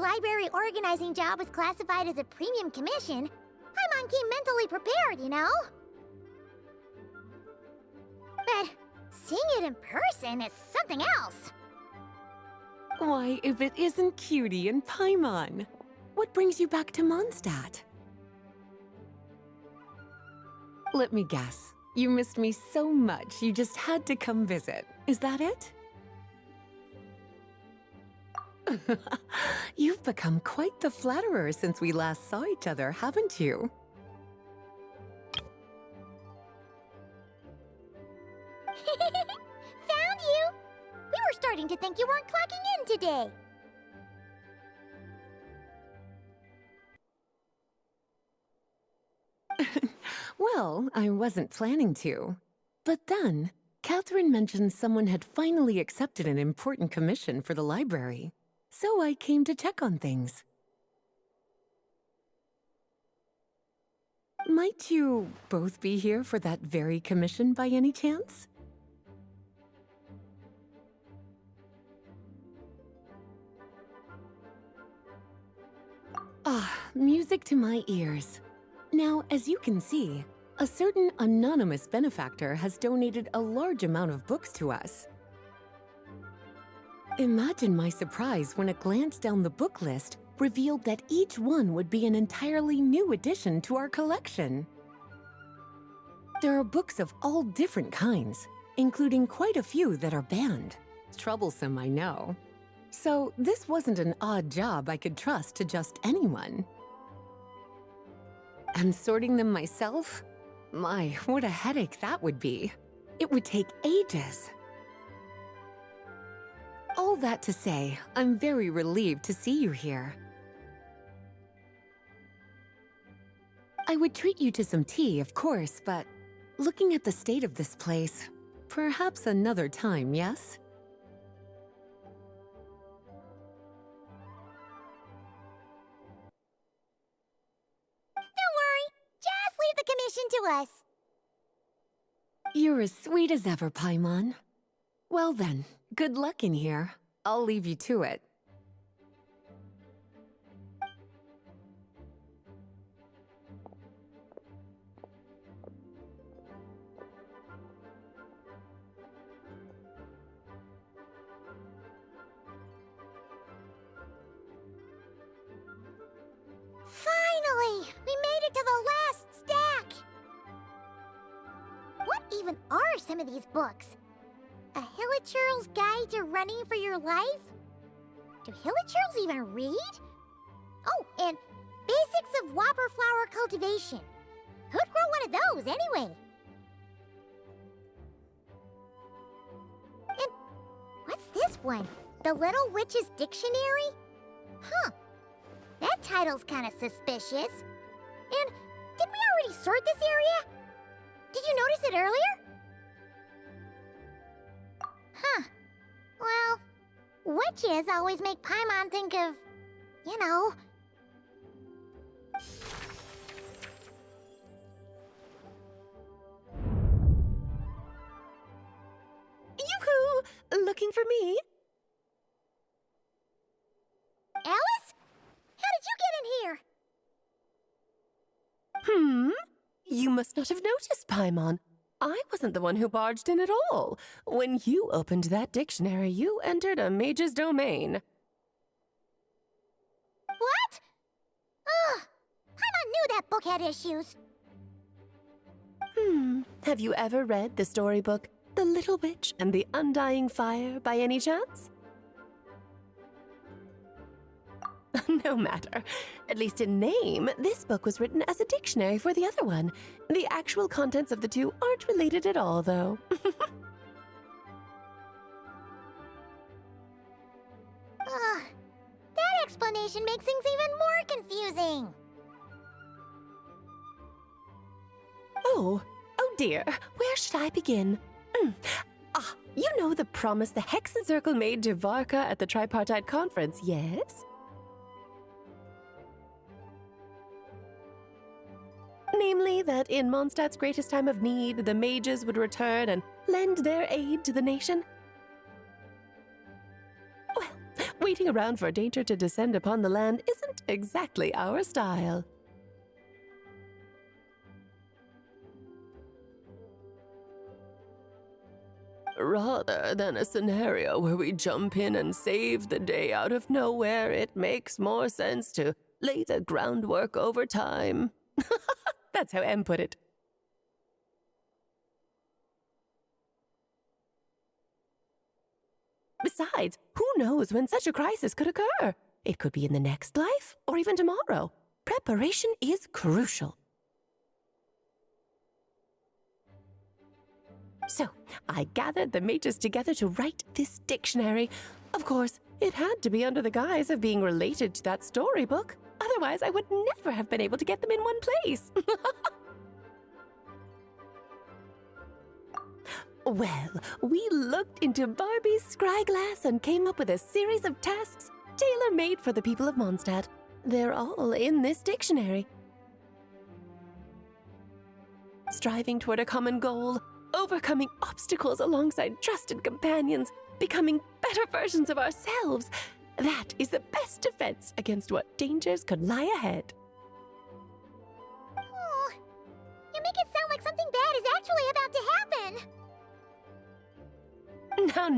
library organizing job was classified as a premium commission, Paimon came mentally prepared, you know? But seeing it in person is something else. Why, if it isn't Cutie and Paimon? What brings you back to Mondstadt? Let me guess. You missed me so much you just had to come visit. Is that it? You've become quite the flatterer since we last saw each other, haven't you? Found you! We were starting to think you weren't clocking in today. Well, I wasn't planning to. But then, Catherine mentioned someone had finally accepted an important commission for the library. So I came to check on things. Might you both be here for that very commission by any chance? Ah, music to my ears. Now, as you can see, a certain anonymous benefactor has donated a large amount of books to us. Imagine my surprise when a glance down the book list revealed that each one would be an entirely new addition to our collection. There are books of all different kinds, including quite a few that are banned. Troublesome, I know. So this wasn't an odd job I could trust to just anyone. And sorting them myself? My, what a headache that would be. It would take ages. All that to say, I'm very relieved to see you here. I would treat you to some tea, of course, but looking at the state of this place, perhaps another time, yes? Don't worry, just leave the commission to us. You're as sweet as ever, Paimon. Well then, good luck in here. I'll leave you to it. Finally! We made it to the last stack! What even are some of these books? A Hilichurl's Guide to Running for Your Life? Do Hilichurls even read? Oh, and Basics of Whopper Flower Cultivation. Who'd grow one of those, anyway? And what's this one? The Little Witch's Dictionary? Huh. That title's kind of suspicious. And didn't we already sort this area? Did you notice it earlier? Huh. Well, witches always make Paimon think of, you know... Yoo-hoo! Looking for me? Alice? How did you get in here? You must not have noticed, Paimon. I wasn't the one who barged in at all. When you opened that dictionary, you entered a mage's domain. What? Ugh. Paimon knew that book had issues. Have you ever read the storybook, The Little Witch and the Undying Fire, by any chance? No matter. At least in name, this book was written as a dictionary for the other one. The actual contents of the two aren't related at all, though. Ugh. That explanation makes things even more confusing. Oh dear. Where should I begin? You know the promise the Hexen Circle made to Varka at the Tripartite Conference, yes? Namely, that in Mondstadt's greatest time of need, the mages would return and lend their aid to the nation. Well, Waiting around for danger to descend upon the land isn't exactly our style. Rather than a scenario where we jump in and save the day out of nowhere, it makes more sense to lay the groundwork over time. That's how Em put it. Besides, who knows when such a crisis could occur? It could be in the next life, or even tomorrow. Preparation is crucial. So, I gathered the mages together to write this dictionary. Of course, it had to be under the guise of being related to that storybook. Otherwise, I would never have been able to get them in one place. Well, we looked into Barbie's scryglass and came up with a series of tasks tailor-made for the people of Mondstadt. They're all in this dictionary. Striving toward a common goal, overcoming obstacles alongside trusted companions, becoming better versions of ourselves. That is the best defense against what dangers could lie ahead. Oh, you make it sound like something bad is actually about to happen.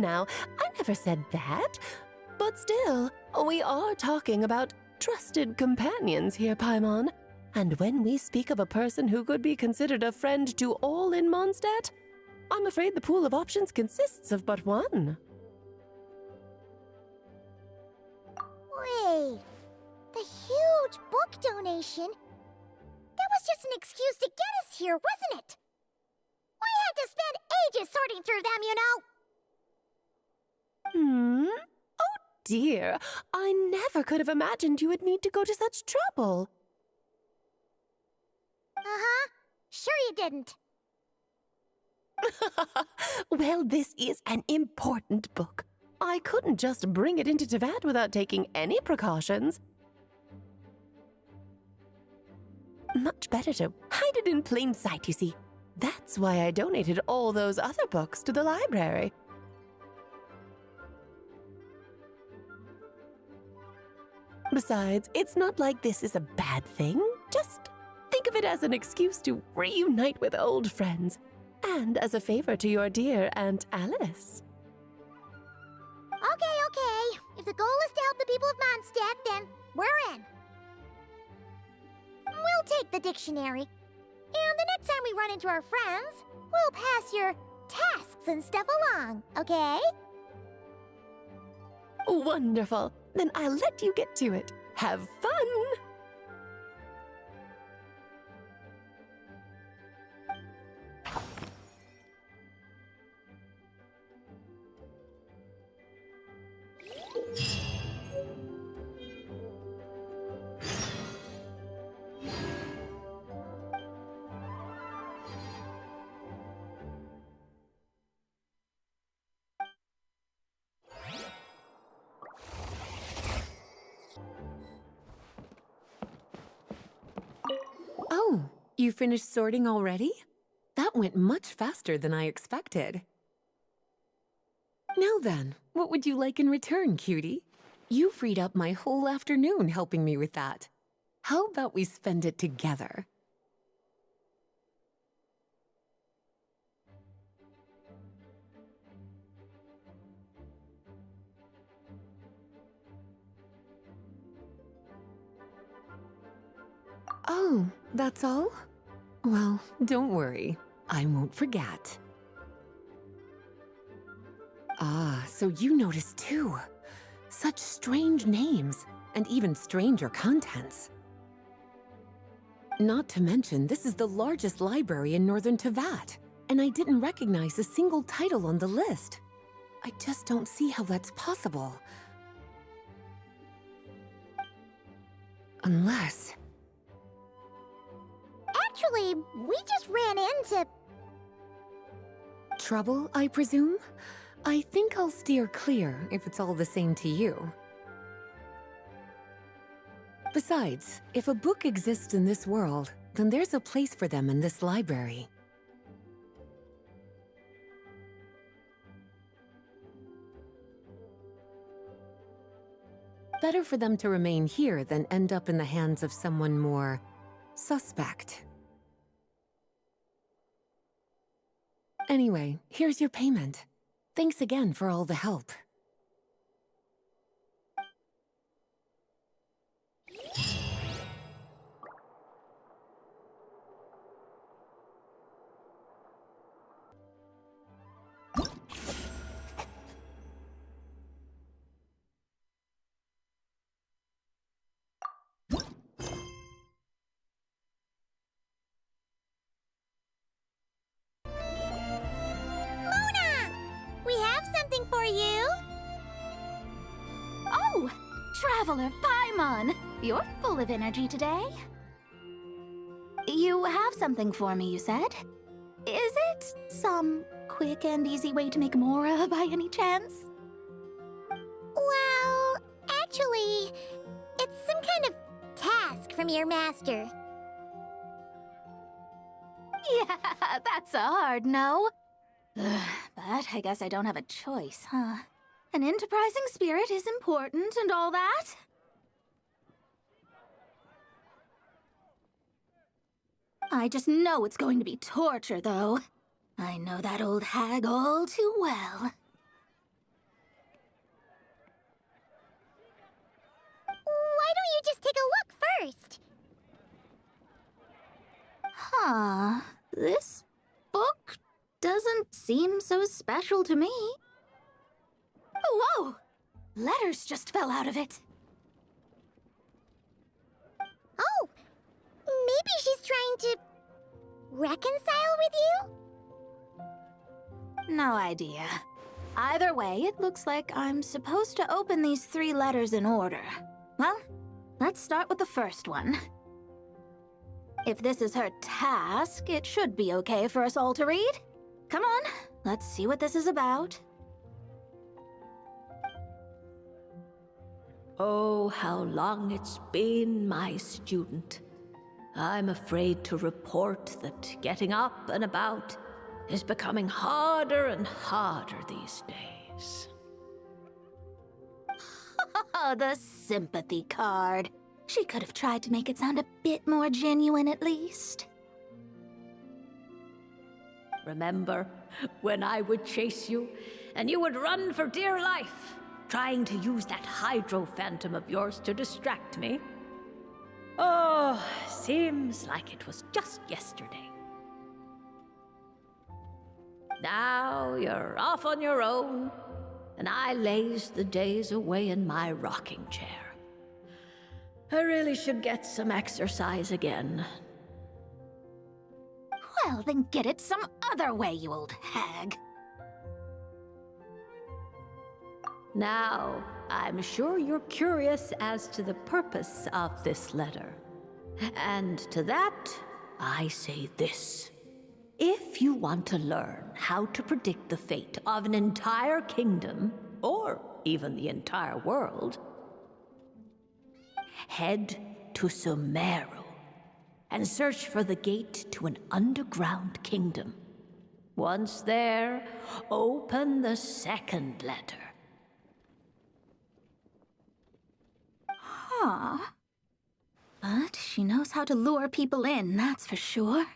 Now, I never said that. But still, we are talking about trusted companions here, Paimon. And when we speak of a person who could be considered a friend to all in Mondstadt, I'm afraid the pool of options consists of but one. Wait, the huge book donation? That was just an excuse to get us here, wasn't it? We had to spend ages sorting through them, you know. Oh dear, I never could have imagined you would need to go to such trouble. Uh-huh. Sure you didn't. Well, this is an important book. I couldn't just bring it into Teyvat without taking any precautions. Much better to hide it in plain sight, you see. That's why I donated all those other books to the library. Besides, it's not like this is a bad thing. Just think of it as an excuse to reunite with old friends, and as a favor to your dear Aunt Alice. Okay. If the goal is to help the people of Mondstadt, then we're in. We'll take the dictionary. And the next time we run into our friends, we'll pass your tasks and stuff along, okay? Wonderful. Then I'll let you get to it. Have fun! Oh, you finished sorting already? That went much faster than I expected. Now then, what would you like in return, cutie? You freed up my whole afternoon helping me with that. How about we spend it together? Oh, that's all? Well, don't worry. I won't forget. Ah, so you noticed too. Such strange names, and even stranger contents. Not to mention, this is the largest library in northern Teyvat, and I didn't recognize a single title on the list. I just don't see how that's possible. Unless... Actually, we just ran into... Trouble, I presume? I think I'll steer clear if it's all the same to you. Besides, if a book exists in this world, then there's a place for them in this library. better for them to remain here than end up in the hands of someone more suspect. Anyway, here's your payment. Thanks again for all the help. Mona! We have something for you! Oh! Traveler Paimon! You're full of energy today. You have something for me, you said? Is it some quick and easy way to make Mora by any chance? Well, actually, it's some kind of task from your master. Yeah, that's a hard no. Ugh, but I guess I don't have a choice, huh? An enterprising spirit is important and all that. I just know it's going to be torture, though. I know that old hag all too well. Why don't you just take a look first? Huh. This book doesn't seem so special to me. Whoa! Letters just fell out of it. Oh! Maybe she's trying to reconcile with you? No idea. Either way, it looks like I'm supposed to open these 3 letters in order. Well, let's start with the first one. If this is her task, it should be okay for us all to read. Come on, let's see what this is about. Oh, how long it's been, my student. I'm afraid to report that getting up and about is becoming harder and harder these days. Oh, the sympathy card. She could have tried to make it sound a bit more genuine at least. Remember when I would chase you and you would run for dear life, trying to use that hydro phantom of yours to distract me? Oh, seems like it was just yesterday. Now you're off on your own, and I laze the days away in my rocking chair. I really should get some exercise again. Well, then get it some other way, you old hag. Now, I'm sure you're curious as to the purpose of this letter. And to that, I say this. If you want to learn how to predict the fate of an entire kingdom, or even the entire world, head to Sumeru and search for the gate to an underground kingdom. Once there, open the second letter. Huh. But she knows how to lure people in, that's for sure.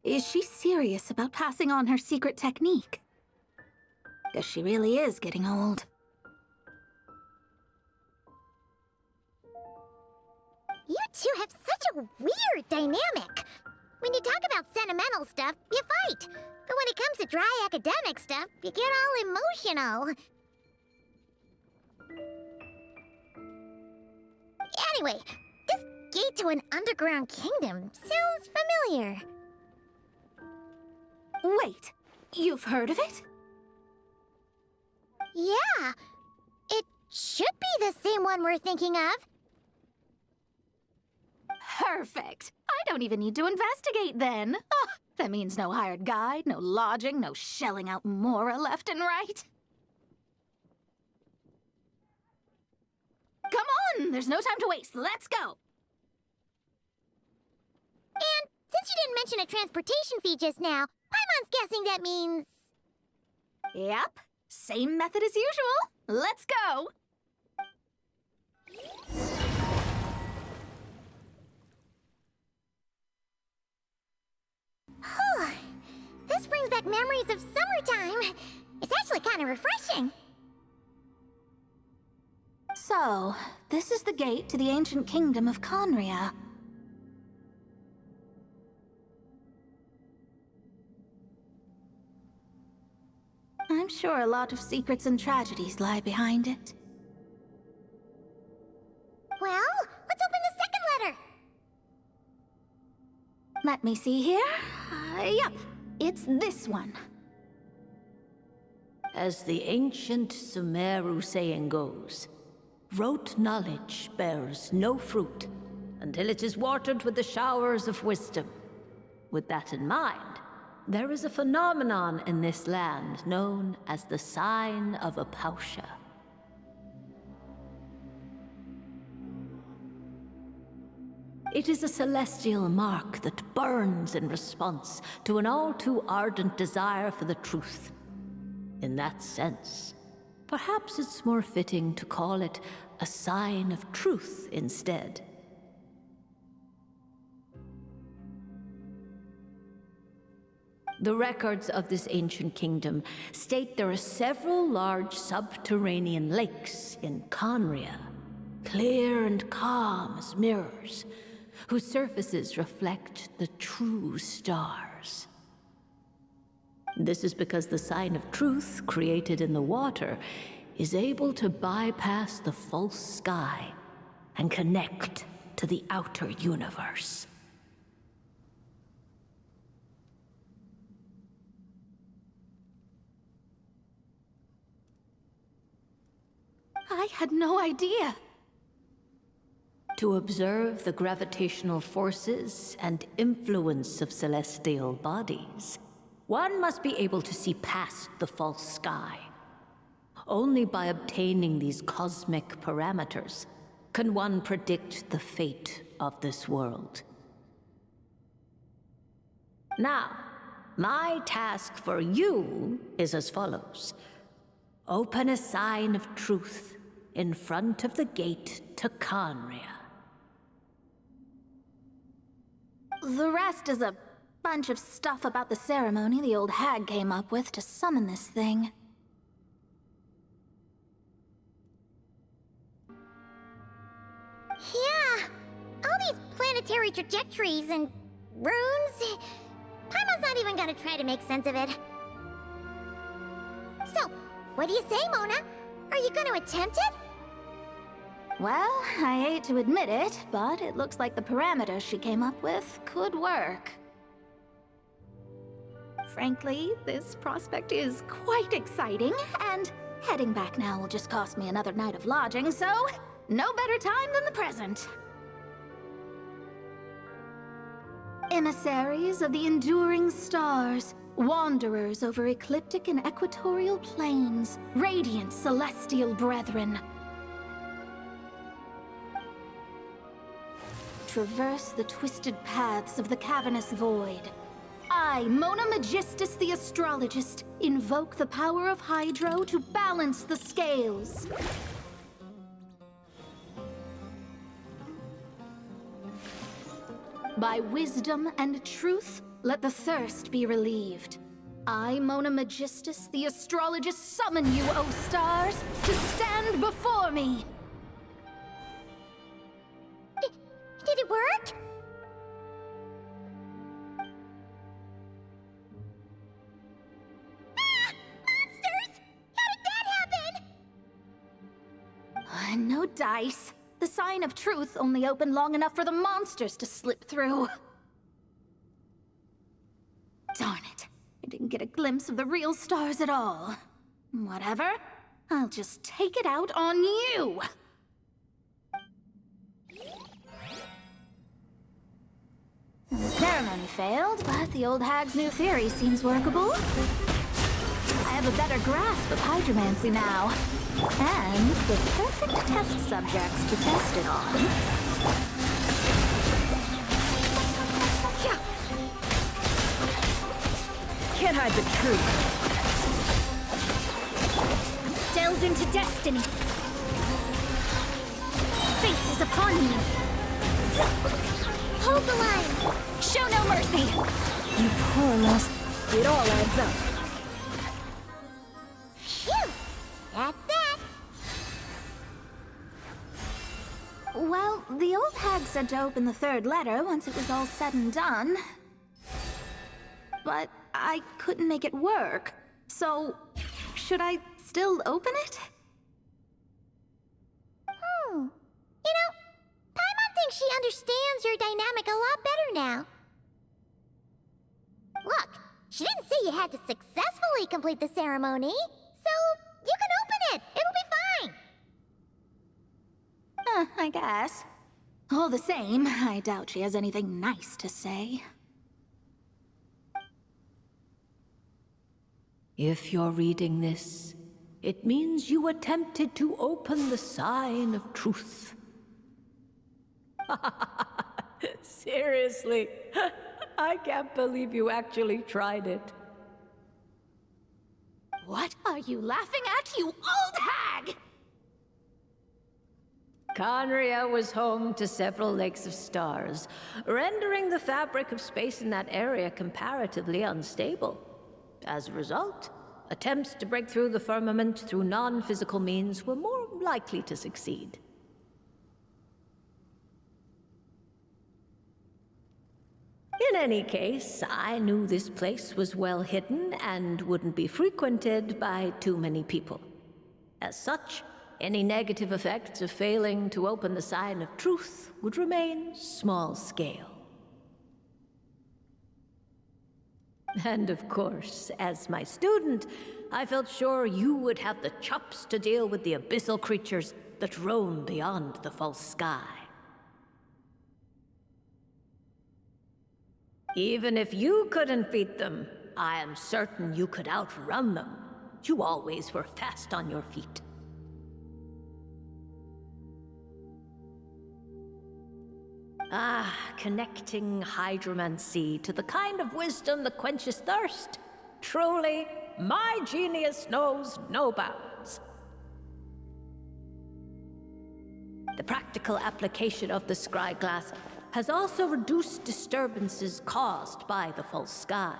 Is she serious about passing on her secret technique? Guess she really is getting old. You two have such a weird dynamic. When you talk about sentimental stuff, you fight. But when it comes to dry academic stuff, you get all emotional. Anyway, this gate to an underground kingdom sounds familiar. Wait, you've heard of it? Yeah, it should be the same one we're thinking of. Perfect. I don't even need to investigate then. Oh, that means no hired guide, no lodging, no shelling out Mora left and right. Come on, there's no time to waste. Let's go. And since you didn't mention a transportation fee just now, Paimon's guessing that means... Yep, same method as usual. Let's go. This brings back memories of summertime. It's actually kind of refreshing. So, this is the gate to the ancient kingdom of Conria. I'm sure a lot of secrets and tragedies lie behind it. Well, let's open the second letter. Let me see here. Yep, it's this one. As the ancient Sumeru saying goes, rote knowledge bears no fruit until it is watered with the showers of wisdom. With that in mind, there is a phenomenon in this land known as the Sign of Apausha. It is a celestial mark that burns in response to an all too ardent desire for the truth. In that sense, perhaps it's more fitting to call it a sign of truth instead. The records of this ancient kingdom state there are several large subterranean lakes in Conria, clear and calm as mirrors, whose surfaces reflect the true stars. This is because the sign of truth created in the water is able to bypass the false sky and connect to the outer universe. I had no idea. To observe the gravitational forces and influence of celestial bodies, one must be able to see past the false sky. Only by obtaining these cosmic parameters can one predict the fate of this world. Now, my task for you is as follows. Open a sign of truth in front of the gate to Conria. The rest is a bunch of stuff about the ceremony the old hag came up with to summon this thing. Yeah, all these planetary trajectories and runes. Paimon's not even gonna try to make sense of it. So, what do you say, Mona? Are you gonna attempt it? Well, I hate to admit it, but it looks like the parameters she came up with could work. Frankly, this prospect is quite exciting, and heading back now will just cost me another night of lodging, so no better time than the present. Emissaries of the enduring stars, wanderers over ecliptic and equatorial plains, radiant celestial brethren. Traverse the twisted paths of the cavernous void. I, Mona Magistus the Astrologist, invoke the power of Hydro to balance the scales. By wisdom and truth, let the thirst be relieved. I, Mona Magistus the Astrologist, summon you, O stars, to stand before me! Did it work? Ah! Monsters! How did that happen? No dice. The sign of truth only opened long enough for the monsters to slip through. Darn it. I didn't get a glimpse of the real stars at all. Whatever. I'll just take it out on you! The ceremony failed, but the old hag's new theory seems workable. I have a better grasp of hydromancy now. And the perfect test subjects to test it on. Can't hide the truth. Delve into destiny. fate is upon you. Hold the line. Show no mercy. You poor lost. It all adds up. Phew! That's that. Well, the old hag said to open the third letter once it was all said and done. But I couldn't make it work. So, should I still open it? You know, Paimon thinks she understands your dynamic a lot better now. Look, she didn't say you had to successfully complete the ceremony, so you can open it. It'll be fine. I guess. All the same, I doubt she has anything nice to say. If you're reading this, it means you attempted to open the sign of truth. Seriously, I can't believe you actually tried it. What are you laughing at, you old hag? Conria was home to several lakes of stars, rendering the fabric of space in that area comparatively unstable. As a result, attempts to break through the firmament through non-physical means were more likely to succeed. In any case, I knew this place was well hidden and wouldn't be frequented by too many people. As such, any negative effects of failing to open the sign of truth would remain small scale. And of course, as my student, I felt sure you would have the chops to deal with the abyssal creatures that roam beyond the false sky. Even if you couldn't beat them, I am certain you could outrun them. You always were fast on your feet. Connecting hydromancy to the kind of wisdom that quenches thirst. Truly, my genius knows no bounds. The practical application of the scry glass has also reduced disturbances caused by the false sky.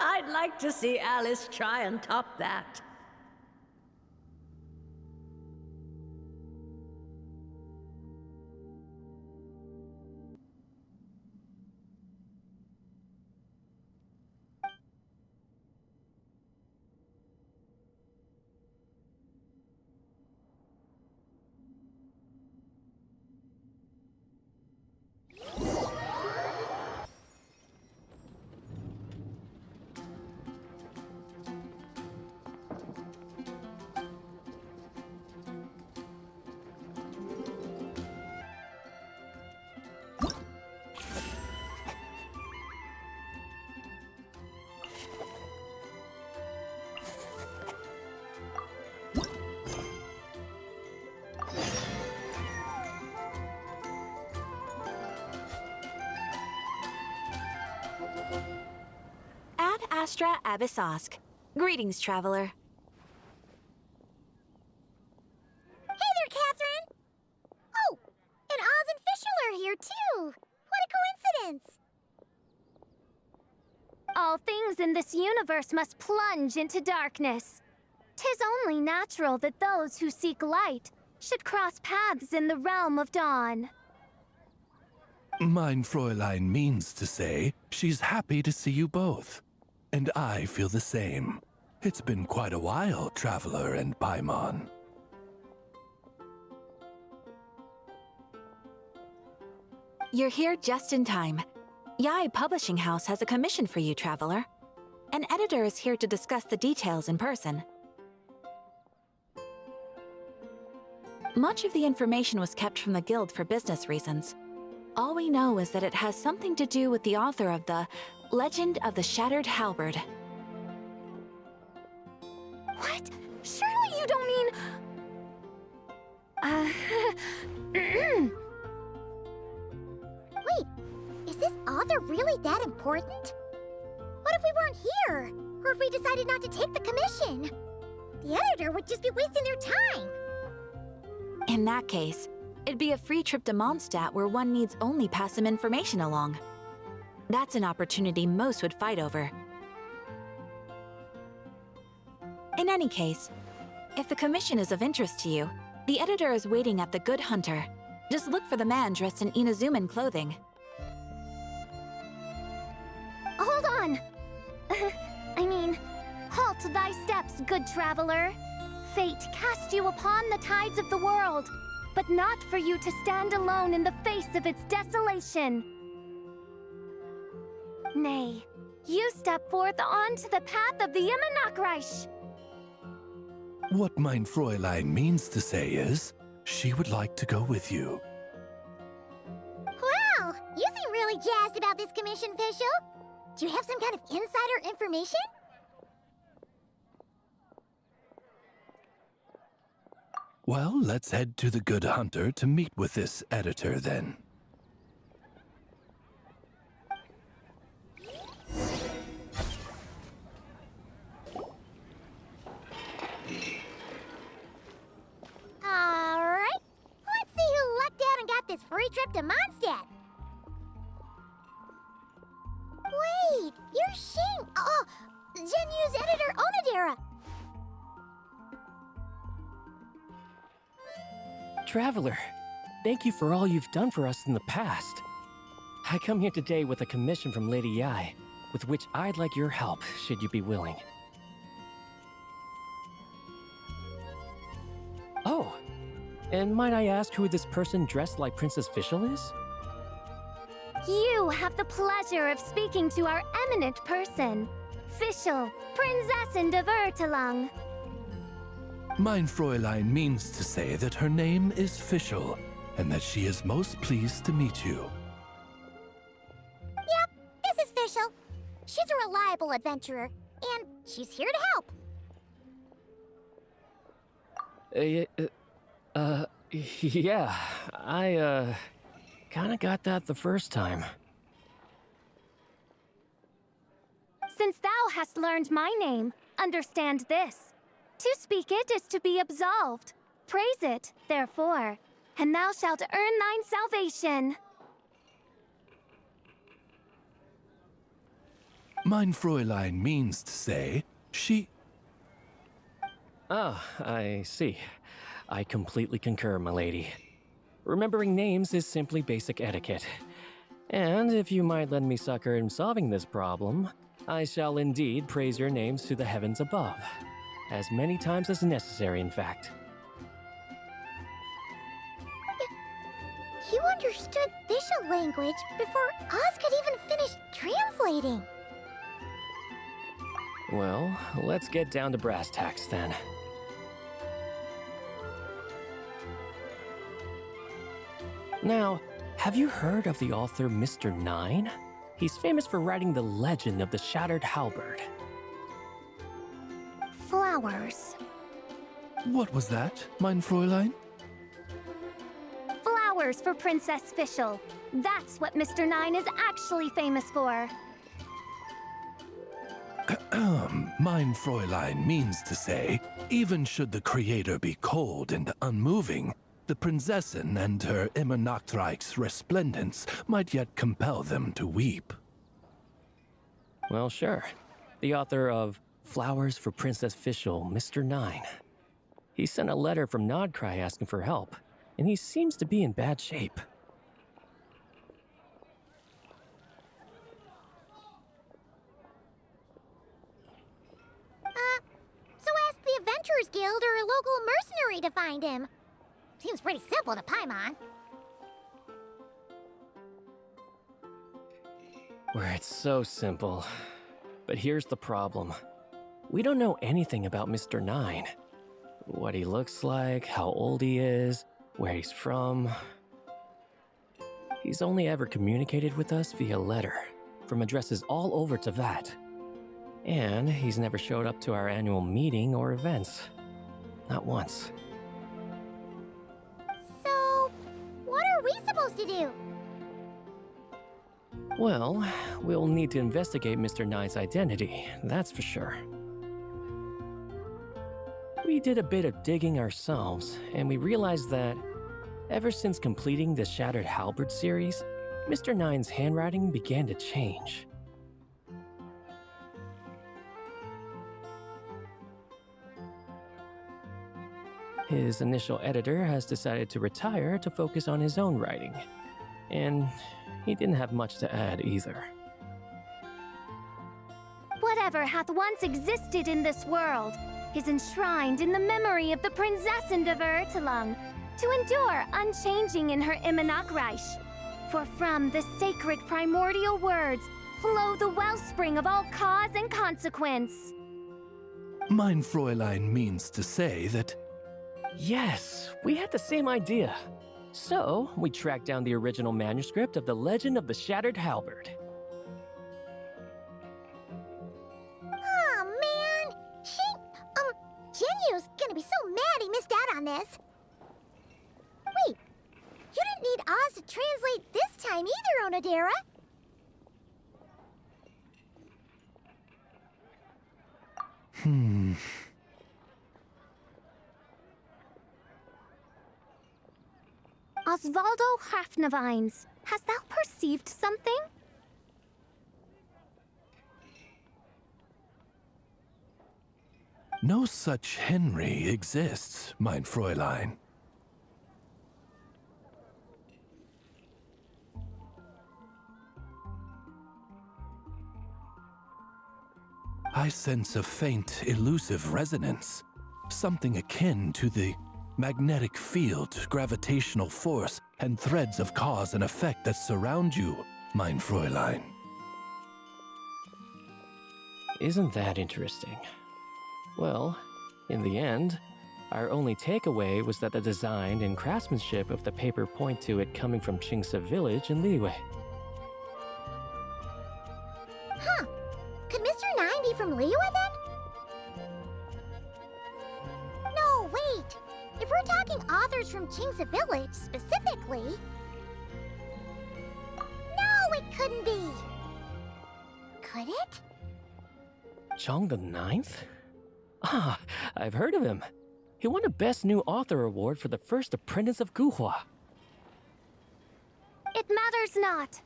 I'd like to see Alice try and top that. Ad Astra Abyssosk. Greetings, traveler. Hey there, Catherine! Oh, and Oz and Fischl are here, too! What a coincidence! All things in this universe must plunge into darkness. 'Tis only natural that those who seek light should cross paths in the realm of dawn. Mein Fräulein means to say she's happy to see you both. And I feel the same. It's been quite a while, Traveler and Paimon. You're here just in time. Yai Publishing House has a commission for you, traveler. An editor is here to discuss the details in person. Much of the information was kept from the Guild for business reasons. All we know is that it has something to do with the author of the Legend of the Shattered Halberd. What? Surely you don't mean... Wait, is this author really that important? What if we weren't here? Or if we decided not to take the commission? The editor would just be wasting their time. In that case, it'd be a free trip to Mondstadt where one needs only pass some information along. That's an opportunity most would fight over. In any case, if the commission is of interest to you, the editor is waiting at the Good Hunter. Just look for the man dressed in Inazuman clothing. Hold on! Halt thy steps, good traveler. Fate cast you upon the tides of the world, but not for you to stand alone in the face of its desolation. Nay, you step forth onto the path of the Immernachtreich. What mein Fräulein means to say is, she would like to go with you. Wow, you seem really jazzed about this commission, Fischl. Do you have some kind of insider information? Well, let's head to the Good Hunter to meet with this editor then. Alright, let's see who lucked out and got this free trip to Mondstadt. Wait, you're Shing! Oh, Genyu's editor, Onodera! Traveler, thank you for all you've done for us in the past. I come here today with a commission from Lady Yai, with which I'd like your help, should you be willing. Oh, and might I ask who this person dressed like Princess Fischl is? You have the pleasure of speaking to our eminent person, Fischl, Prinzessin de Vertalang. Mein Fräulein means to say that her name is Fischl, and that she is most pleased to meet you. Yep, this is Fischl. She's a reliable adventurer, and she's here to help. Yeah, I, kinda got that the first time. Since thou hast learned my name, understand this. To speak it is to be absolved. Praise it, therefore, and thou shalt earn thine salvation. Mein Fräulein means to say, she... Ah, I see. I completely concur, my lady. Remembering names is simply basic etiquette. And if you might lend me succor in solving this problem, I shall indeed praise your names to the heavens above. As many times as necessary, in fact. You understood Fischl language before Oz could even finish translating. Well, let's get down to brass tacks then. Now, have you heard of the author Mr. Nine? He's famous for writing the legend of the Shattered Halberd. Flowers. What was that, mein Fräulein? Flowers for Princess Fischl. That's what Mr. Nine is actually famous for. Mein Fräulein means to say, even should the creator be cold and unmoving, the Prinzessin and her Immernachtreich's resplendence might yet compel them to weep. Well, sure. The author of Flowers for Princess Fischl, Mr. Nine. He sent a letter from Nodcry asking for help, and he seems to be in bad shape. So ask the Adventurers Guild or a local mercenary to find him. Seems pretty simple to Paimon. Where it's so simple. But here's the problem. We don't know anything about Mr. Nine. What he looks like, how old he is, where he's from. He's only ever communicated with us via letter, from addresses all over Teyvat. And he's never showed up to our annual meeting or events. Not once. So, what are we supposed to do? Well, we'll need to investigate Mr. Nine's identity, that's for sure. We did a bit of digging ourselves, and we realized that ever since completing the Shattered Halberd series, Mr. Nine's handwriting began to change. His initial editor has decided to retire to focus on his own writing, and he didn't have much to add either. Whatever hath once existed in this world is enshrined in the memory of the Prinzessin of Ertelung, to endure unchanging in her Immanakreich. For from the sacred primordial words flow the wellspring of all cause and consequence. Mein Fräulein means to say that... Yes, we had the same idea. So, we tracked down the original manuscript of The Legend of the Shattered Halberd. Oh, man! Genyu's gonna be so mad he missed out on this. Wait, you didn't need Oz to translate this time either, Onodera. Osvaldo Hafnavines, hast thou perceived something? No such Henry exists, mein Fräulein. I sense a faint, elusive resonance. Something akin to the magnetic field, gravitational force, and threads of cause and effect that surround you, mein Fräulein. Isn't that interesting? Well, in the end, our only takeaway was that the design and craftsmanship of the paper point to it coming from Qingce village in Liyue. Huh. Could Mr. Nine be from Liyue then? No, wait. If we're talking authors from Qingce village specifically... No, it couldn't be. Could it? Chong the Ninth? Ah, I've heard of him. He won a Best New Author award for The First Apprentice of Guhua. It matters not.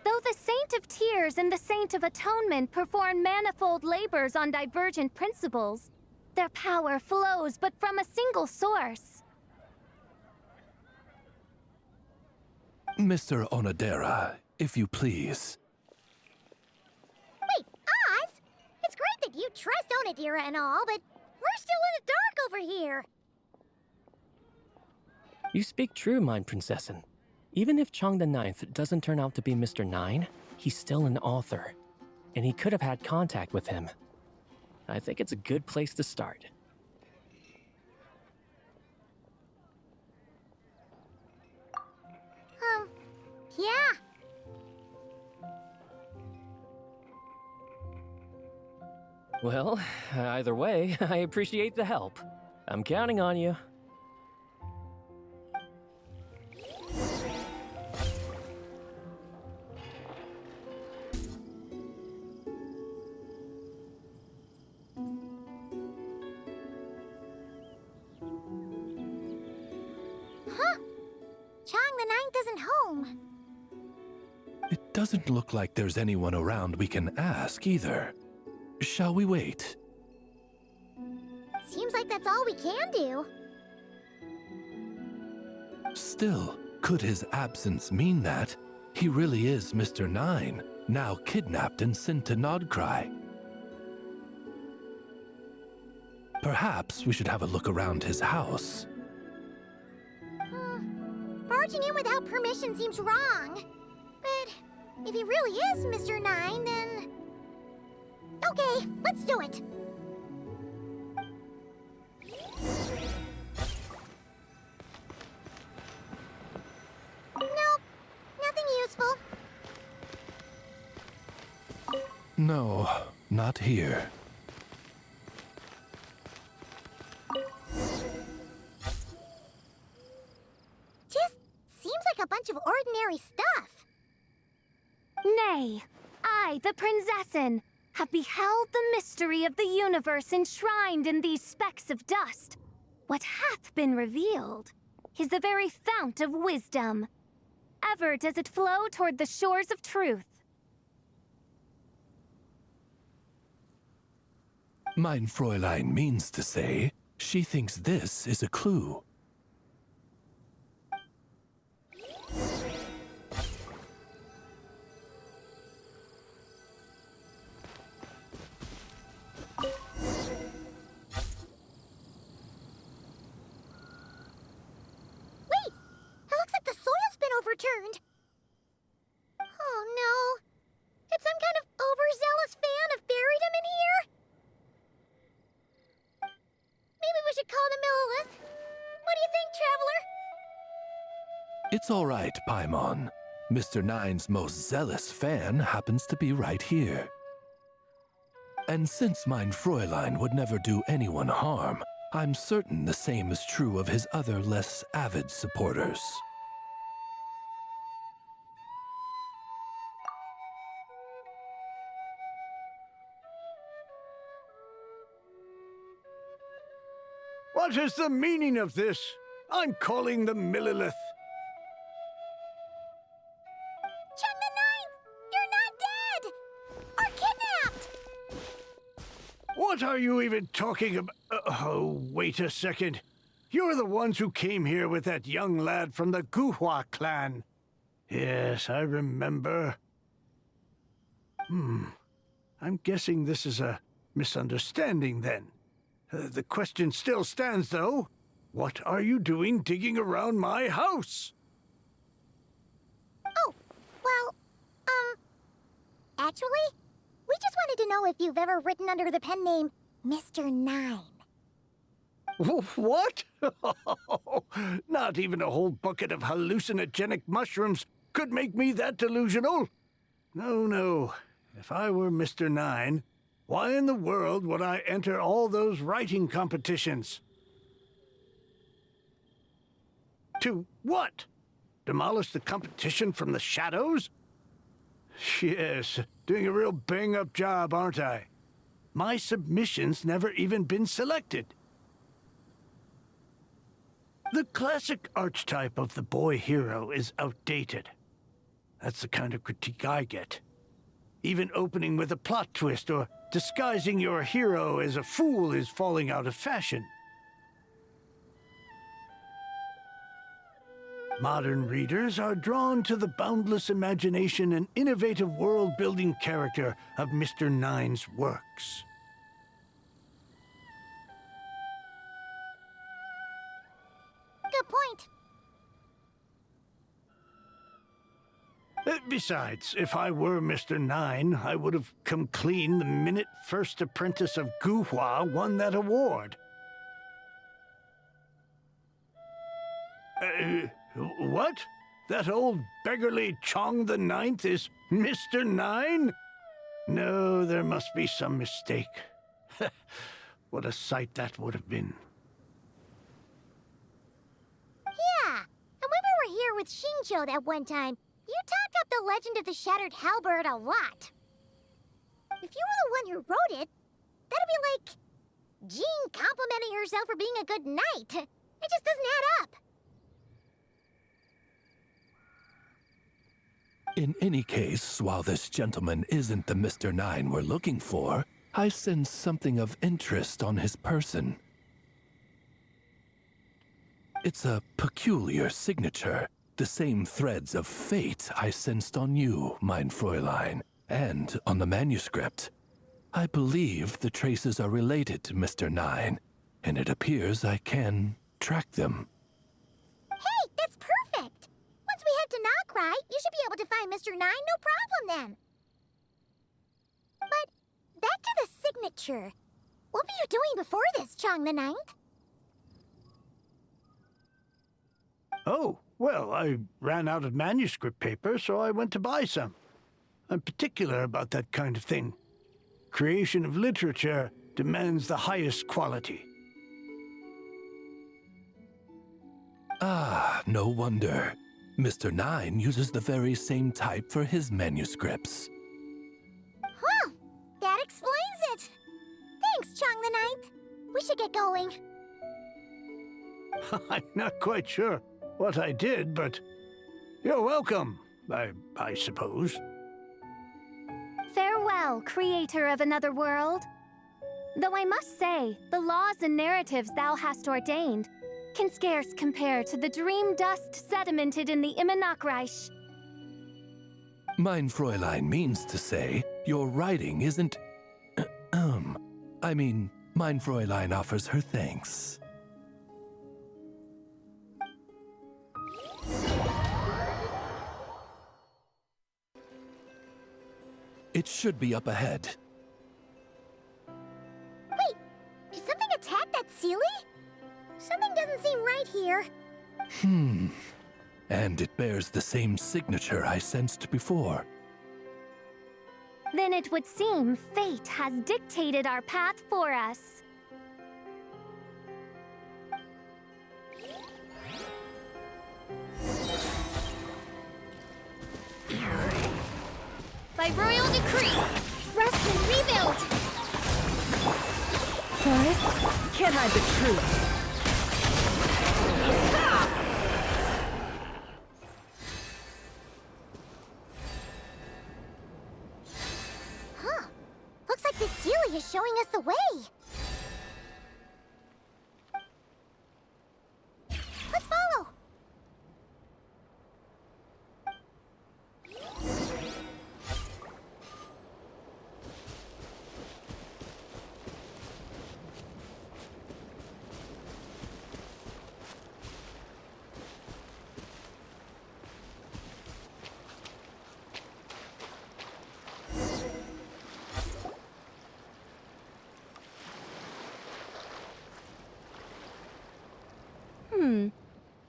Though the Saint of Tears and the Saint of Atonement perform manifold labors on divergent principles, their power flows but from a single source. Mr. Onodera, if you please. Wait, Oz? It's great that you trust Onodera and all, but we're still in the dark over here. You speak true, mein Prinzessin. Even if Chong the Ninth doesn't turn out to be Mr. Nine, he's still an author, and he could have had contact with him. I think it's a good place to start. Yeah. Well, either way, I appreciate the help. I'm counting on you. Chong the Ninth isn't home. It doesn't look like there's anyone around we can ask either. Shall we wait? Seems like that's all we can do. Still, could his absence mean that he really is Mr. Nine, now kidnapped and sent to Nodcry? Perhaps we should have a look around his house. Barging in without permission seems wrong. But if he really is Mr. Nine, then... Okay, let's do it. Nope, nothing useful. No, not here. Just seems like a bunch of ordinary stuff. Nay, I, the Prinzessin, have beheld the mystery of the universe enshrined in these specks of dust. What hath been revealed is the very fount of wisdom. Ever does it flow toward the shores of truth. Mein Fräulein means to say, she thinks this is a clue. Overturned. Oh no. Did some kind of overzealous fan have buried him in here? Maybe we should call the Millilith. What do you think, Traveler? It's all right, Paimon. Mr. Nine's most zealous fan happens to be right here. And since mein Fräulein would never do anyone harm, I'm certain the same is true of his other less avid supporters. What is the meaning of this? I'm calling the Millilith. Chung the Ninth! You're not dead! Or kidnapped! What are you even talking about? Oh, wait a second. You're the ones who came here with that young lad from the Guhua clan. Yes, I remember. I'm guessing this is a misunderstanding then. The question still stands, though. What are you doing digging around my house? Oh, well, actually, we just wanted to know if you've ever written under the pen name Mr. Nine. What? Not even a whole bucket of hallucinogenic mushrooms could make me that delusional. No. If I were Mr. Nine, why in the world would I enter all those writing competitions? To what? Demolish the competition from the shadows? Yes, doing a real bang-up job, aren't I? My submission's never even been selected. The classic archetype of the boy hero is outdated. That's the kind of critique I get. Even opening with a plot twist or disguising your hero as a fool is falling out of fashion. Modern readers are drawn to the boundless imagination and innovative world-building character of Mr. Nine's works. Good point. Besides, if I were Mr. Nine, I would have come clean the minute First Apprentice of Guhua won that award. What? That old beggarly Chong the Ninth is Mr. Nine? No, there must be some mistake. What a sight that would have been. Yeah, and when we were here with Shinjo that one time, you talked up the legend of the Shattered Halberd a lot. If you were the one who wrote it, that'd be like Jean complimenting herself for being a good knight. It just doesn't add up. In any case, while this gentleman isn't the Mr. Nine we're looking for, I sense something of interest on his person. It's a peculiar signature, the same threads of fate I sensed on you, mein Fräulein, and on the manuscript. I believe the traces are related to Mr. Nine, and it appears I can track them. Hey, that's perfect! Once we head to Nokrai, you should be able to find Mr. Nine, no problem then. But back to the signature. What were you doing before this, Chong the Ninth? Oh, well, I ran out of manuscript paper, so I went to buy some. I'm particular about that kind of thing. Creation of literature demands the highest quality. Ah, no wonder. Mr. Nine uses the very same type for his manuscripts. Huh, that explains it. Thanks, Chong the Ninth. We should get going. I'm not quite sure what I did, but you're welcome, I suppose. Farewell, creator of another world. Though I must say, the laws and narratives thou hast ordained can scarce compare to the dream dust sedimented in the Immenachreich. Mein Fräulein means to say, your writing isn't... Mein Fräulein offers her thanks. It should be up ahead. Wait, did something attack that Sealy? Something doesn't seem right here. And it bears the same signature I sensed before. Then it would seem fate has dictated our path for us. By royal decree, rest and rebuild! Forrest, can't hide the truth. Huh. Looks like this Sealy is showing us the way. Let's follow.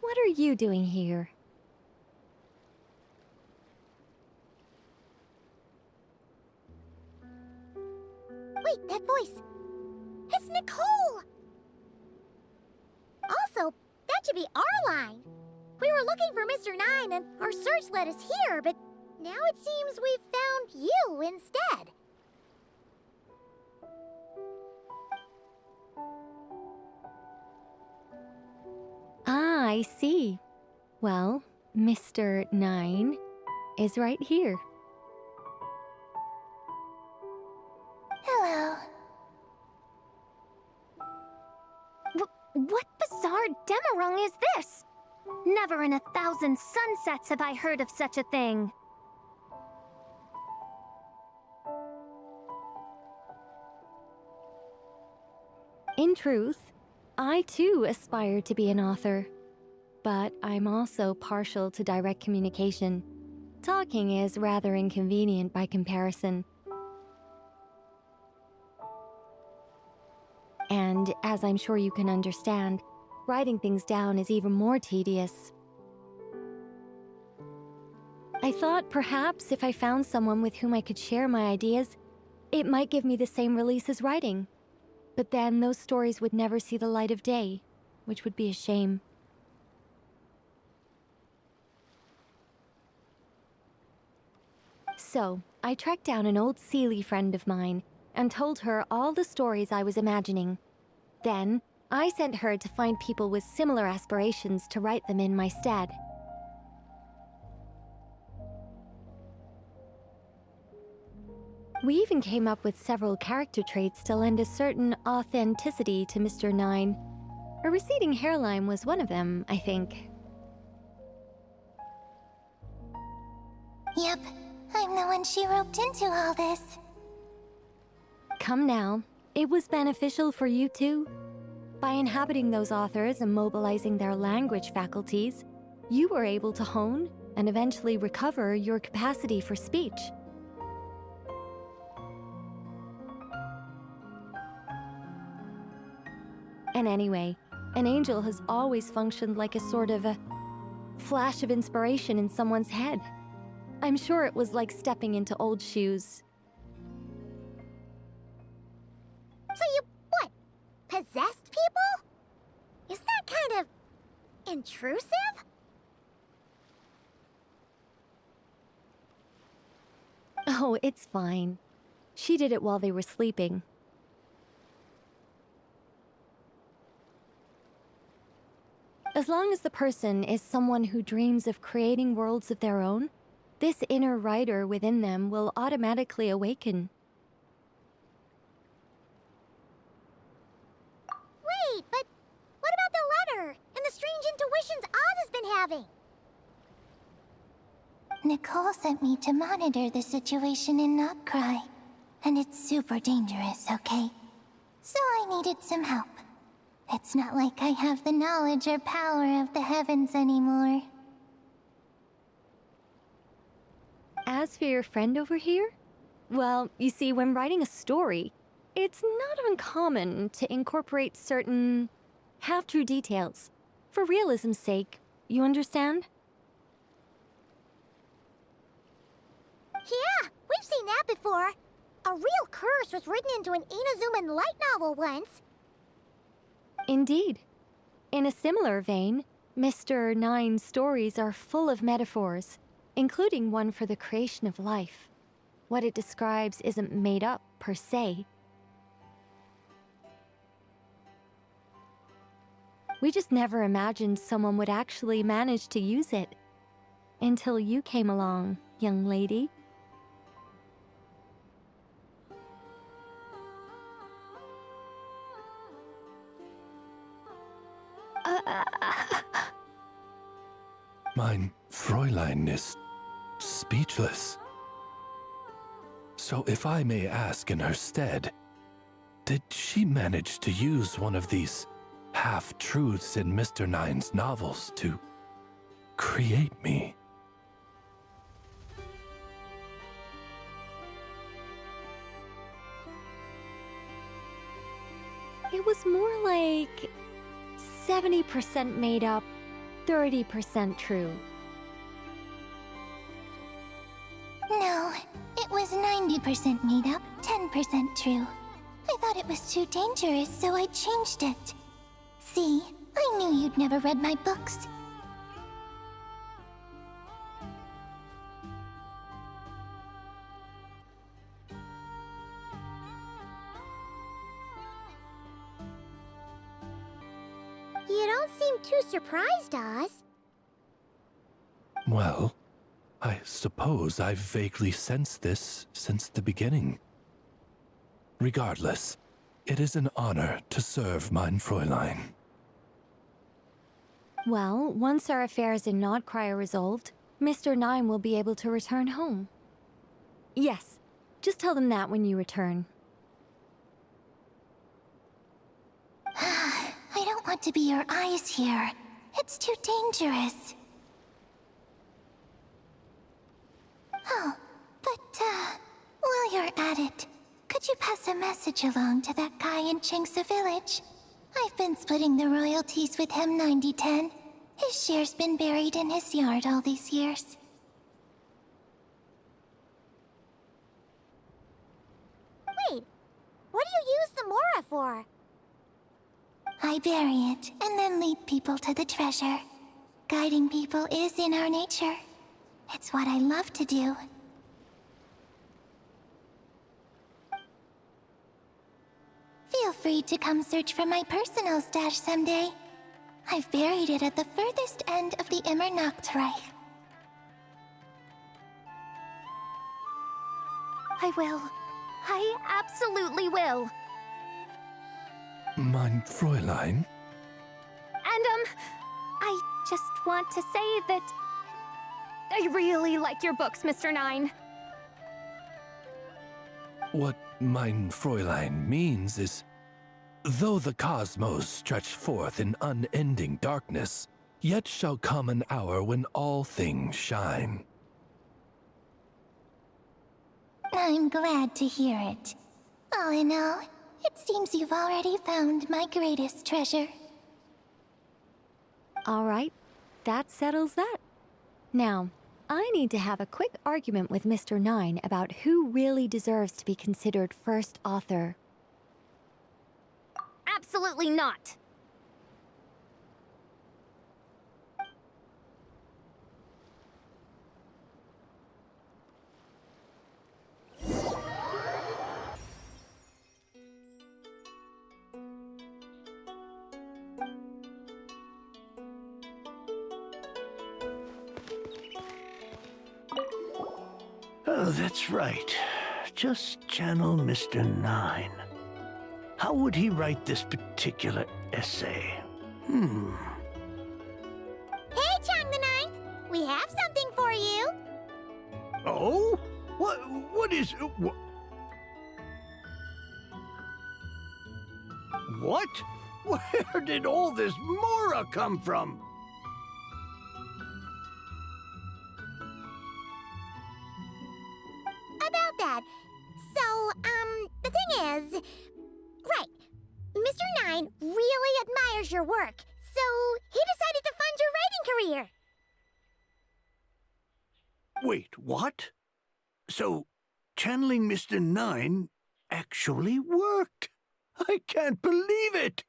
What are you doing here? Wait, that voice. It's Nicole! Also, that should be our line. We were looking for Mr. Nine and our search led us here, but now it seems we've found you instead. Ah, I see. Well, Mr. Nine is right here. Hello. What bizarre demarung is this? Never in 1,000 sunsets have I heard of such a thing. In truth, I too aspire to be an author. But I'm also partial to direct communication. Talking is rather inconvenient by comparison. And as I'm sure you can understand, writing things down is even more tedious. I thought perhaps if I found someone with whom I could share my ideas, it might give me the same release as writing. But then those stories would never see the light of day, which would be a shame. So, I tracked down an old Sealy friend of mine and told her all the stories I was imagining. Then, I sent her to find people with similar aspirations to write them in my stead. We even came up with several character traits to lend a certain authenticity to Mr. Nine. A receding hairline was one of them, I think. Yep, I'm the one she roped into all this. Come now, it was beneficial for you too. By inhabiting those authors and mobilizing their language faculties, you were able to hone and eventually recover your capacity for speech. And anyway, an angel has always functioned like a sort of a flash of inspiration in someone's head. I'm sure it was like stepping into old shoes. So you, what, possessed people? Isn't that kind of intrusive? Oh, it's fine. She did it while they were sleeping. As long as the person is someone who dreams of creating worlds of their own, this inner writer within them will automatically awaken. Wait, but what about the letter and the strange intuitions Oz has been having? Nicole sent me to monitor the situation in Notcry. And it's super dangerous, okay? So I needed some help. It's not like I have the knowledge or power of the heavens anymore. As for your friend over here? Well, you see, when writing a story, it's not uncommon to incorporate certain half-true details. For realism's sake, you understand? Yeah, we've seen that before. A real curse was written into an Inazuman light novel once. Indeed. In a similar vein, Mr. Nine's stories are full of metaphors, including one for the creation of life. What it describes isn't made up, per se. We just never imagined someone would actually manage to use it. Until you came along, young lady. Mein Fräulein is speechless. So if I may ask in her stead, did she manage to use one of these half-truths in Mr. Nine's novels to create me? It was more like 70% made up, 30% true. No, it was 90% made up, 10% true. I thought it was too dangerous, so I changed it. See, I knew you'd never read my books. You don't seem too surprised, Oz. Well, I suppose I've vaguely sensed this since the beginning. Regardless, it is an honor to serve mein Fräulein. Well, once our affairs in Nodcry are resolved, Mr. Nine will be able to return home. Yes, just tell them that when you return. I don't want to be your eyes here. It's too dangerous. Oh, but, while you're at it, could you pass a message along to that guy in Chengsa Village? I've been splitting the royalties with him 90-10. His share's been buried in his yard all these years. Wait, what do you use the Mora for? I bury it, and then lead people to the treasure. Guiding people is in our nature. It's what I love to do. Feel free to come search for my personal stash someday. I've buried it at the furthest end of the Immernachtreich. I will. I absolutely will. Mein Fräulein? And, I just want to say that I really like your books, Mr. Nine. What mein Fräulein means is, though the cosmos stretch forth in unending darkness, yet shall come an hour when all things shine. I'm glad to hear it. All in all, it seems you've already found my greatest treasure. All right, that settles that. Now, I need to have a quick argument with Mr. Nine about who really deserves to be considered first author. Absolutely not! Oh, that's right. Just channel Mr. Nine. How would he write this particular essay? Hey, Chang the Ninth! We have something for you! Oh? What is... What? Where did all this Mora come from? About that. So, the thing is... Right. Mr. Nine really admires your work, so he decided to fund your writing career. Wait, what? So, channeling Mr. Nine actually worked. I can't believe it.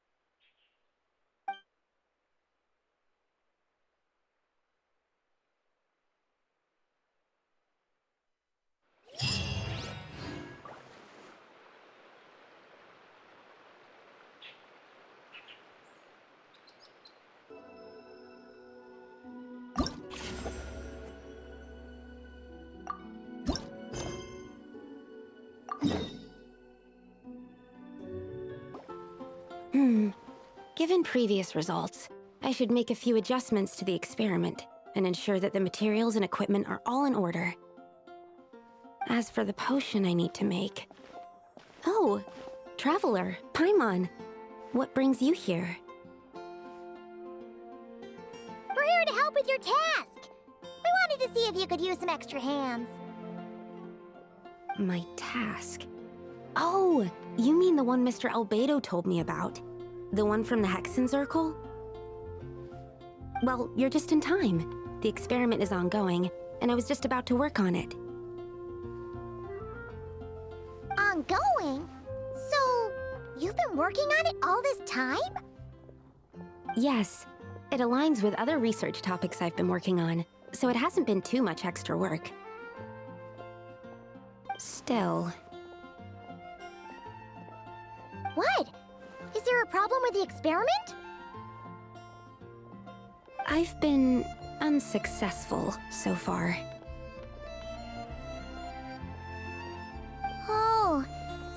Given previous results, I should make a few adjustments to the experiment and ensure that the materials and equipment are all in order. As for the potion I need to make... Oh, Traveler, Paimon, what brings you here? We're here to help with your task. We wanted to see if you could use some extra hands. My task? Oh, you mean the one Mr. Albedo told me about? The one from the Hexen Circle? Well, you're just in time. The experiment is ongoing, and I was just about to work on it. Ongoing? So, you've been working on it all this time? Yes. It aligns with other research topics I've been working on, so it hasn't been too much extra work. Still... What? Is there a problem with the experiment? I've been unsuccessful so far. Oh,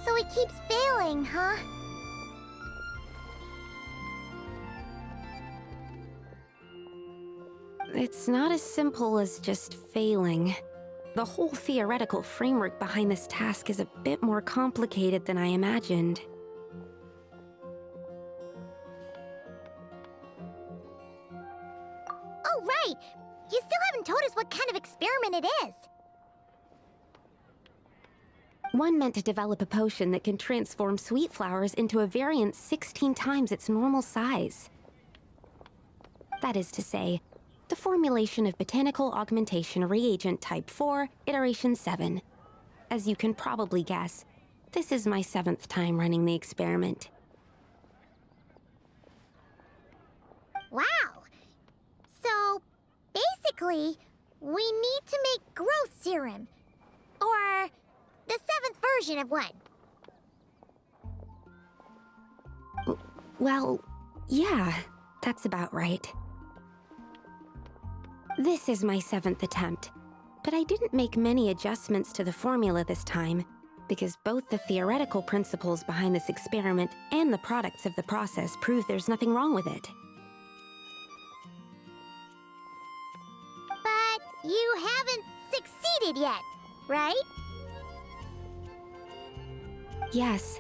so it keeps failing, huh? It's not as simple as just failing. The whole theoretical framework behind this task is a bit more complicated than I imagined. Oh, right! You still haven't told us what kind of experiment it is. One meant to develop a potion that can transform sweet flowers into a variant 16 times its normal size. That is to say, the formulation of Botanical Augmentation Reagent Type 4, Iteration 7. As you can probably guess, this is my 7th time running the experiment. Wow! So, basically, we need to make growth serum. Or the 7th version of one. Well, yeah, that's about right. This is my 7th attempt, but I didn't make many adjustments to the formula this time, because both the theoretical principles behind this experiment and the products of the process prove there's nothing wrong with it. But you haven't succeeded yet, right? Yes,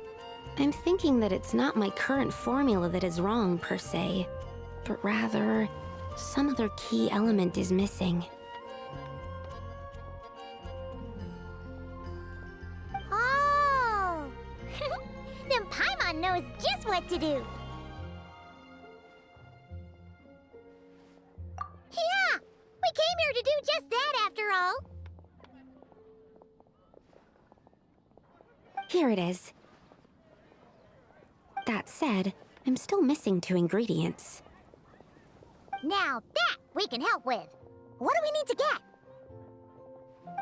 I'm thinking that it's not my current formula that is wrong, per se, but rather, some other key element is missing. Oh! Then Paimon knows just what to do. Yeah! We came here to do just that, after all. Here it is. That said, I'm still missing 2 ingredients. Now that we can help with. What do we need to get?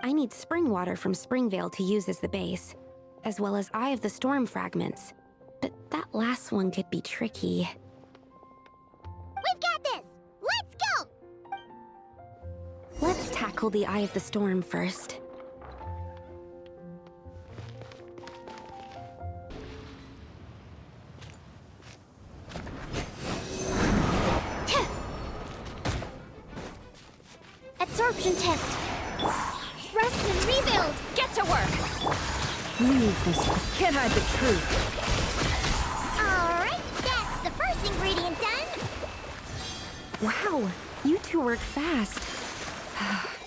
I need spring water from Springvale to use as the base, as well as Eye of the Storm fragments. But that last one could be tricky. We've got this! Let's go! Let's tackle the Eye of the Storm first. absorption test. Rest and rebuild. Get to work! Leave this. Can't hide the truth. Alright, that's the first ingredient done. Wow, you two work fast.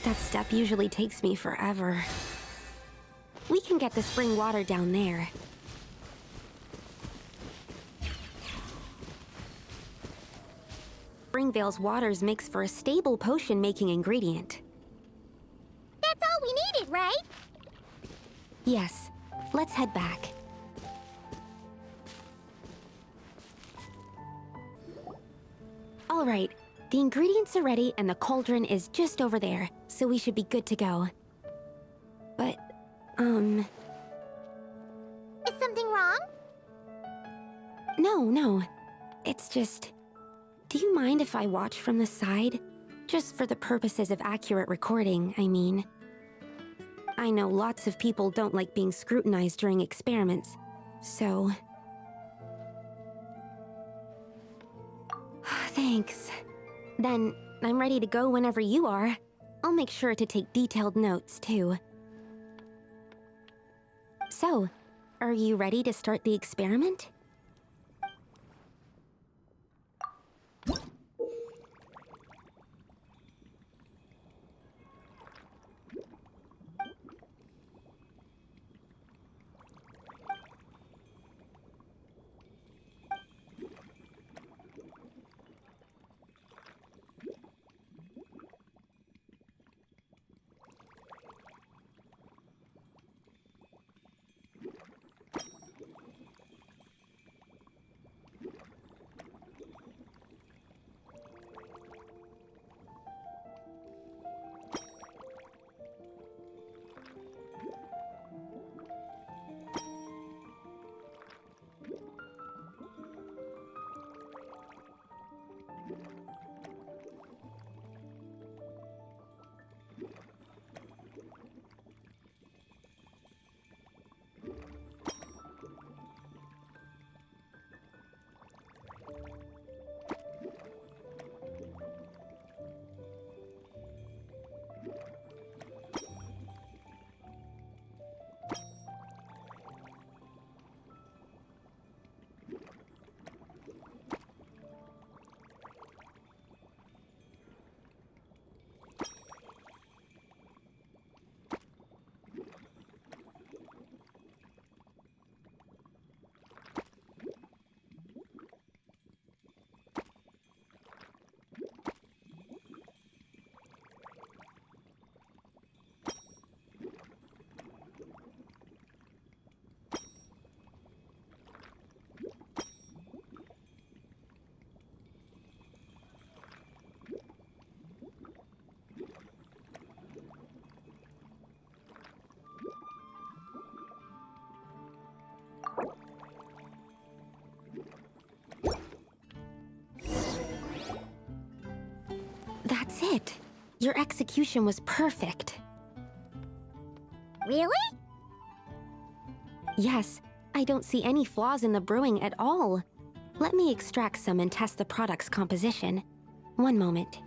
That step usually takes me forever. We can get the spring water down there. Springvale's waters makes for a stable potion-making ingredient. That's all we needed, right? Yes, let's head back. All right, the ingredients are ready and the cauldron is just over there, so we should be good to go. But, Is something wrong? no. It's just... Do you mind if I watch from the side? Just for the purposes of accurate recording, I mean. I know lots of people don't like being scrutinized during experiments, so... Thanks. Then, I'm ready to go whenever you are. I'll make sure to take detailed notes, too. So, are you ready to start the experiment? That's it. Your execution was perfect. Really? Yes, I don't see any flaws in the brewing at all. Let me extract some and test the product's composition. One moment.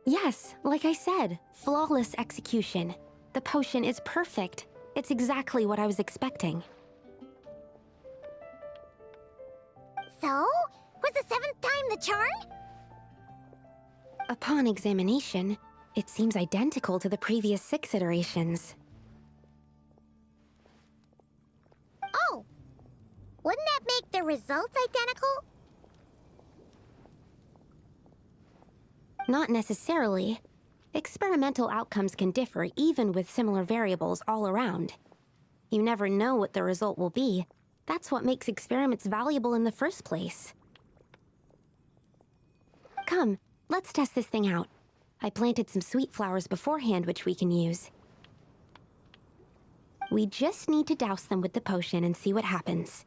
Yes, like I said, flawless execution. The potion is perfect. It's exactly what I was expecting. So? Was the 7th time the charm? Upon examination, it seems identical to the previous 6 iterations. Oh! Wouldn't that make the results identical? Not necessarily. Experimental outcomes can differ even with similar variables all around. You never know what the result will be. That's what makes experiments valuable in the first place. Come, let's test this thing out. I planted some sweet flowers beforehand which we can use. We just need to douse them with the potion and see what happens.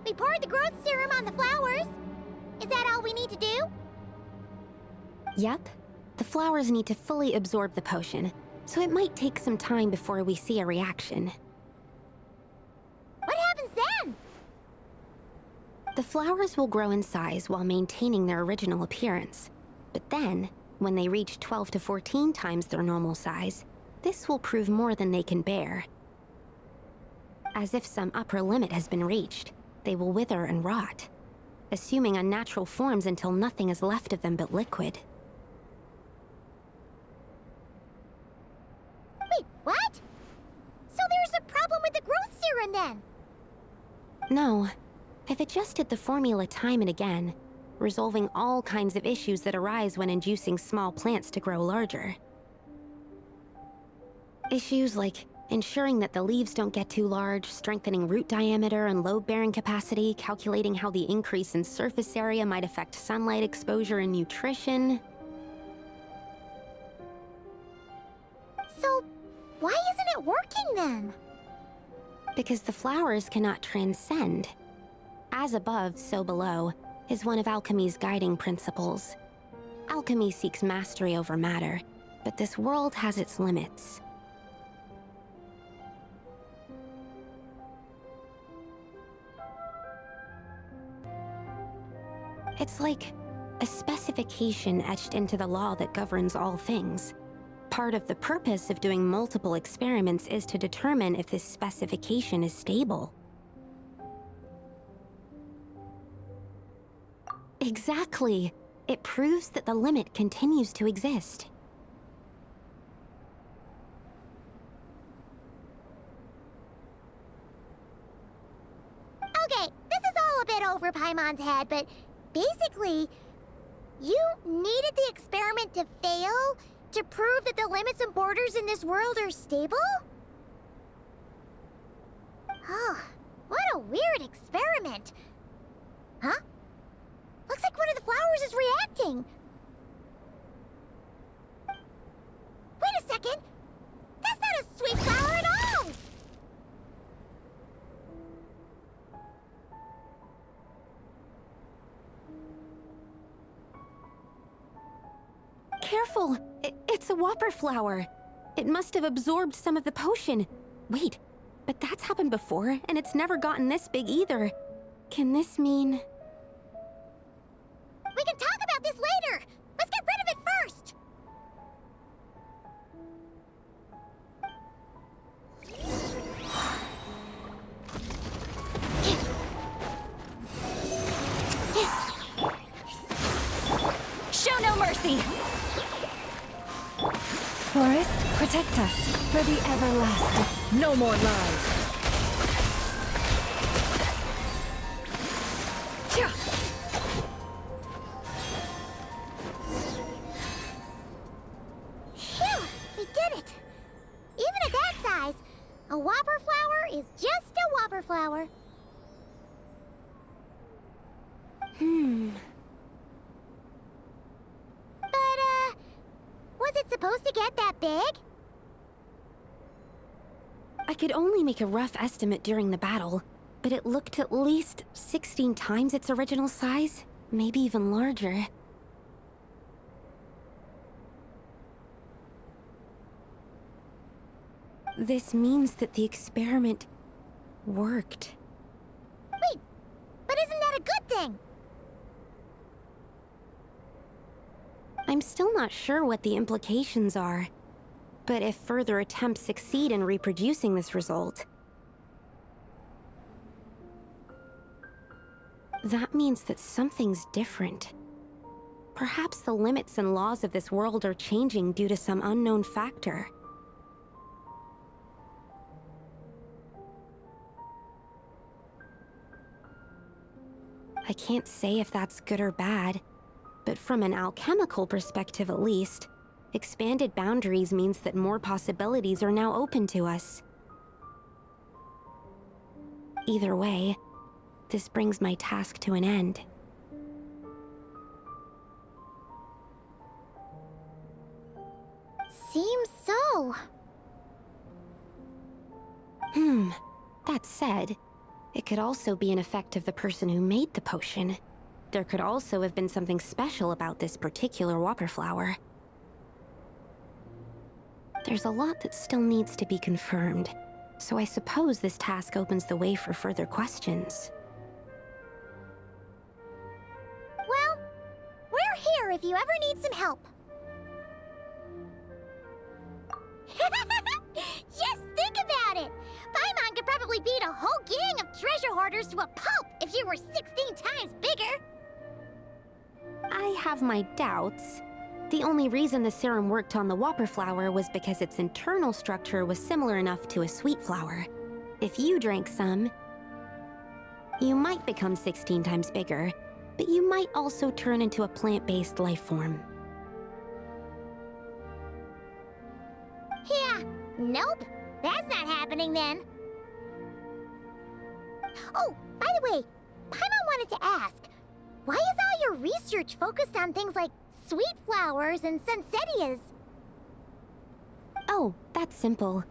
We poured the growth serum on the flowers. Is that all we need to do? Yep. The flowers need to fully absorb the potion, so it might take some time before we see a reaction. What happens then? The flowers will grow in size while maintaining their original appearance. But then, when they reach 12 to 14 times their normal size, this will prove more than they can bear. As if some upper limit has been reached, they will wither and rot, assuming unnatural forms until nothing is left of them but liquid. Wait, what? So there's a problem with the growth serum then? No. I've adjusted the formula time and again, resolving all kinds of issues that arise when inducing small plants to grow larger. Issues like ensuring that the leaves don't get too large, strengthening root diameter and load-bearing capacity, calculating how the increase in surface area might affect sunlight exposure and nutrition. So, why isn't it working then? Because the flowers cannot transcend. As above, so below, is one of alchemy's guiding principles. Alchemy seeks mastery over matter, but this world has its limits. It's like a specification etched into the law that governs all things. Part of the purpose of doing multiple experiments is to determine if this specification is stable. Exactly. It proves that the limit continues to exist. Okay, this is all a bit over Paimon's head, but basically, you needed the experiment to fail to prove that the limits and borders in this world are stable? Oh, what a weird experiment. Huh? Looks like one of the flowers is reacting. Wait a second! That's not a sweet flower at all! Careful! It's a whopper flower. It must have absorbed some of the potion. Wait, but that's happened before, and it's never gotten this big either. Can this mean... We can talk about this later! Let's get rid of it first! Show no mercy! Forest, protect us for the everlasting. No more lies. Phew! We did it! Even at that size, a whopper flower is just a whopper flower. But, was it supposed to get that big? I could only make a rough estimate during the battle, but it looked at least 16 times its original size, maybe even larger. This means that the experiment worked. Wait, but isn't that a good thing? I'm still not sure what the implications are, but if further attempts succeed in reproducing this result, that means that something's different. Perhaps the limits and laws of this world are changing due to some unknown factor. I can't say if that's good or bad, but from an alchemical perspective at least, expanded boundaries means that more possibilities are now open to us. Either way, this brings my task to an end. Seems so. That said, it could also be an effect of the person who made the potion. There could also have been something special about this particular whopper flower. There's a lot that still needs to be confirmed, so I suppose this task opens the way for further questions. Well, we're here if you ever need some help. Just think about it! Paimon could probably beat a whole gang of treasure hoarders to a pulp if she were 16 times bigger! I have my doubts. The only reason the serum worked on the whopper flower was because its internal structure was similar enough to a sweet flower. If you drank some, you might become 16 times bigger, but you might also turn into a plant-based life form. Yeah, nope. That's not happening then. Oh, by the way, Paimon wanted to ask, why is all your research focused on things like sweet flowers and sunsettias? Oh, that's simple.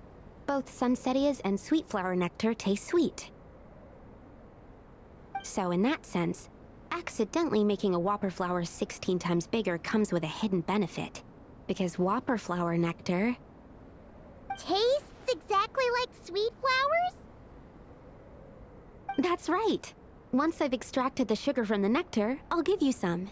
Both sunsettias and sweet flower nectar taste sweet. So in that sense, accidentally making a whopper flower 16 times bigger comes with a hidden benefit. Because whopper flower nectar tastes exactly like sweet flowers? That's right. Once I've extracted the sugar from the nectar, I'll give you some.